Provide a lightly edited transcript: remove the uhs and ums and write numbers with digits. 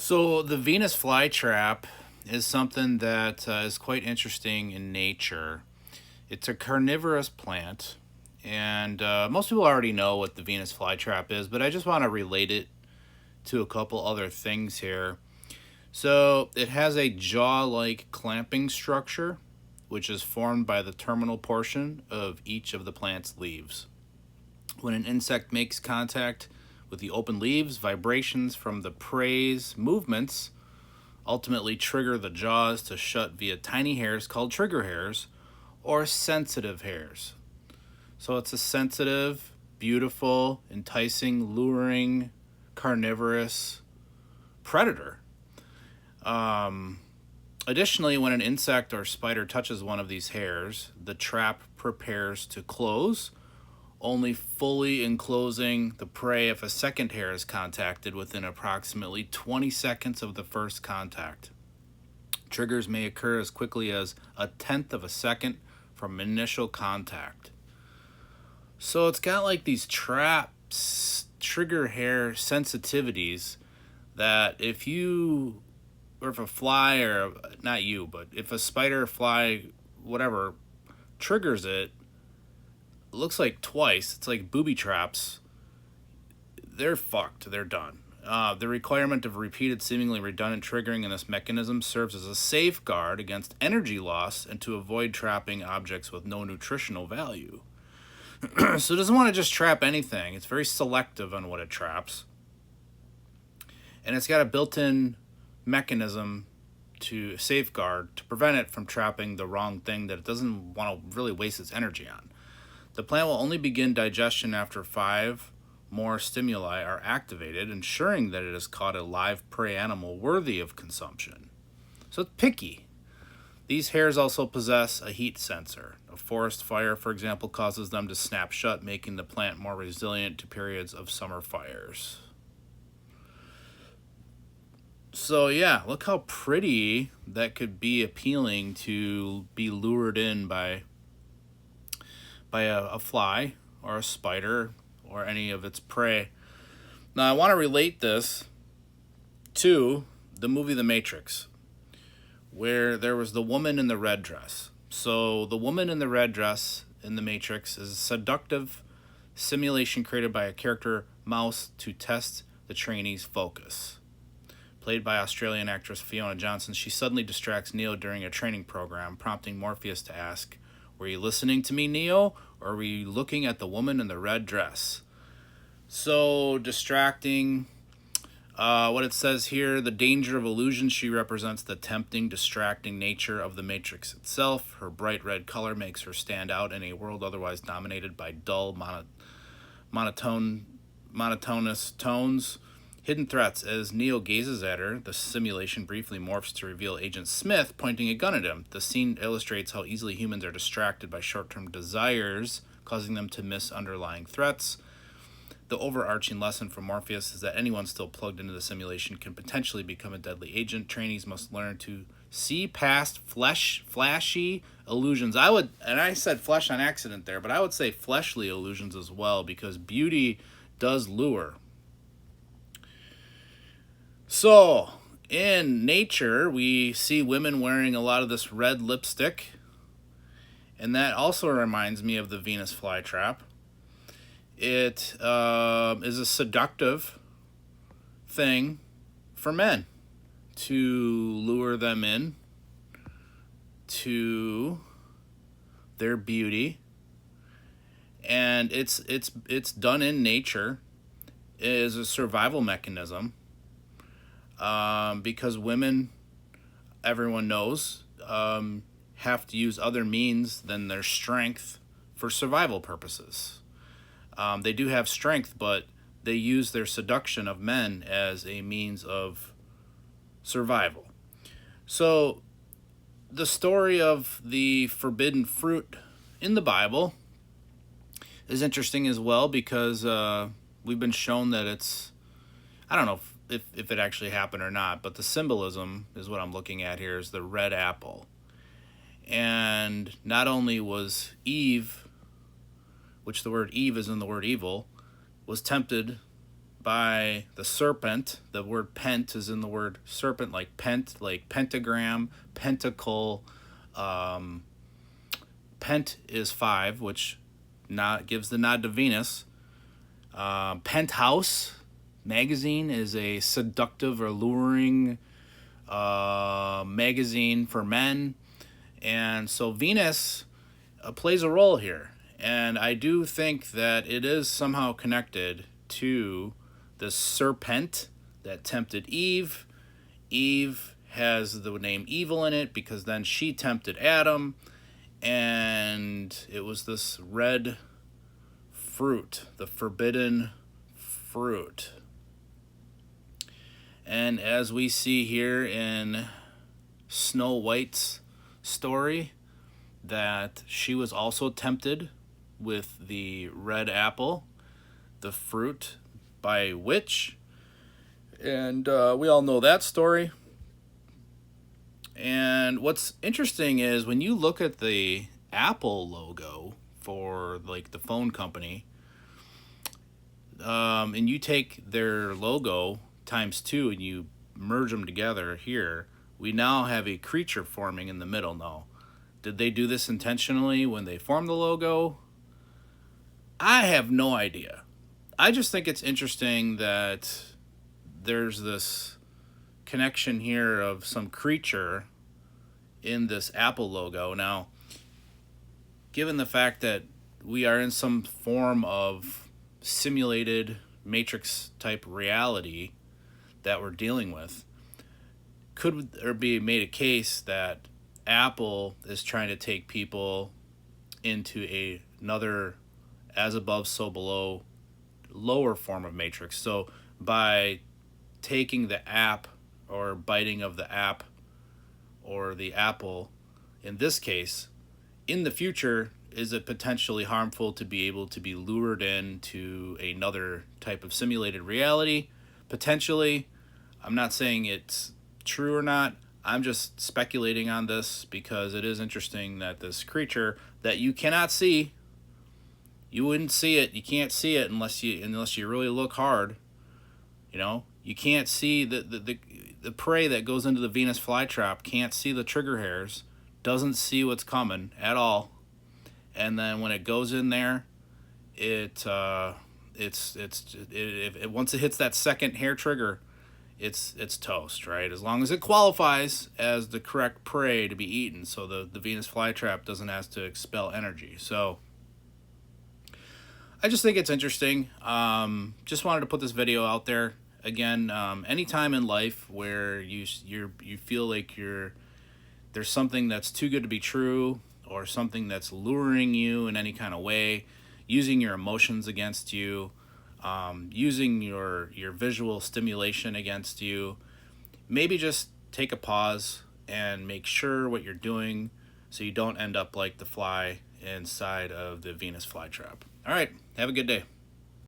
So the Venus flytrap is something that is quite interesting in nature. It's a carnivorous plant, and most people already know what the Venus flytrap is, but I just want to relate it to a couple other things here. So it has a jaw-like clamping structure, which is formed by the terminal portion of each of the plant's leaves. When an insect makes contact with the open leaves, vibrations from the prey's movements ultimately trigger the jaws to shut via tiny hairs called trigger hairs or sensitive hairs. So it's a sensitive, beautiful, enticing, luring, carnivorous predator. Um, Additionally, when an insect or spider touches one of these hairs, the trap prepares to close, only fully enclosing the prey if a second hair is contacted within approximately 20 seconds of the first contact. Triggers may occur as quickly as a tenth of a second from initial contact. So it's got like these traps, trigger hair sensitivities that if you, or if a fly, or not you, but if a spider, fly, whatever, triggers it, looks like twice. It's like booby traps. They're fucked. They're done. The requirement of repeated, seemingly redundant triggering in this mechanism serves as a safeguard against energy loss and to avoid trapping objects with no nutritional value. So it doesn't want to just trap anything. It's very selective on what it traps. And it's got a built-in mechanism to safeguard, to prevent it from trapping the wrong thing that it doesn't want to really waste its energy on. The plant will only begin digestion after 5 more stimuli are activated, ensuring that it has caught a live prey animal worthy of consumption. So it's picky. These hairs also possess a heat sensor. A forest fire, for example, causes them to snap shut, making the plant more resilient to periods of summer fires. So yeah, look how pretty that could be, appealing to be lured in by a fly or a spider or any of its prey. Now, I want to relate this to the movie The Matrix, where there was the woman in the red dress. So, the woman in the red dress in The Matrix is a seductive simulation created by a character mouse to test the trainee's focus. Played by Australian actress Fiona Johnson, she suddenly distracts Neo during a training program, prompting Morpheus to ask, "Were you listening to me, Neo, or were you looking at the woman in the red dress?" So, distracting. What it says here, the danger of illusion, she represents the tempting, distracting nature of the Matrix itself. Her bright red color makes her stand out in a world otherwise dominated by dull, monotonous tones. Hidden threats. As Neo gazes at her, the simulation briefly morphs to reveal Agent Smith pointing a gun at him. The scene illustrates how easily humans are distracted by short-term desires, causing them to miss underlying threats. The overarching lesson from Morpheus is that anyone still plugged into the simulation can potentially become a deadly agent. Trainees must learn to see past flashy illusions. I said flesh on accident there, but I would say fleshly illusions as well, because beauty does lure. So, in nature, we see women wearing a lot of this red lipstick, and that also reminds me of the Venus flytrap. It is a seductive thing for men to lure them in to their beauty, and it's done in nature. It is a survival mechanism. Because women, everyone knows, have to use other means than their strength for survival purposes. They do have strength, but they use their seduction of men as a means of survival. So, the story of the forbidden fruit in the Bible is interesting as well, because we've been shown that it's, I don't know if it actually happened or not, but the symbolism is what I'm looking at here, is the red apple. And not only was Eve, which the word Eve is in the word evil, was tempted by the serpent. The word pent is in the word serpent, like pent, like pentagram, pentacle. Um, Pent is 5, which gives the nod to Venus. Penthouse magazine is a seductive or alluring magazine for men. And so Venus plays a role here. And I do think that it is somehow connected to the serpent that tempted Eve. Eve has the name evil in it because then she tempted Adam. And it was this red fruit, the forbidden fruit. And as we see here in Snow White's story, that she was also tempted with the red apple, the fruit by a witch. And we all know that story. And what's interesting is when you look at the Apple logo for like the phone company, and you take their logo times 2 and you merge them together here, we now have a creature forming in the middle now. Did they do this intentionally when they formed the logo? I have no idea. I just think it's interesting that there's this connection here of some creature in this Apple logo. Now, given the fact that we are in some form of simulated matrix type reality that we're dealing with, could there be made a case that Apple is trying to take people into another as above so below lower form of matrix? So by taking the app or biting of the app or the apple in this case, in the future, is it potentially harmful to be able to be lured into another type of simulated reality? Potentially. I'm not saying it's true or not. I'm just speculating on this because it is interesting that this creature that you cannot see, you wouldn't see it. You can't see it unless you really look hard. You know, you can't see the prey that goes into the Venus flytrap. Can't see the trigger hairs. Doesn't see what's coming at all. And then when it goes in there, once it hits that second hair trigger, it's toast, right? As long as it qualifies as the correct prey to be eaten, so the Venus flytrap doesn't have to expel energy. So I just think it's interesting. Just wanted to put this video out there. Again, anytime in life where you feel like there's something that's too good to be true, or something that's luring you in any kind of way, using your emotions against you, using your visual stimulation against you, maybe just take a pause and make sure what you're doing so you don't end up like the fly inside of the Venus flytrap. All right, have a good day.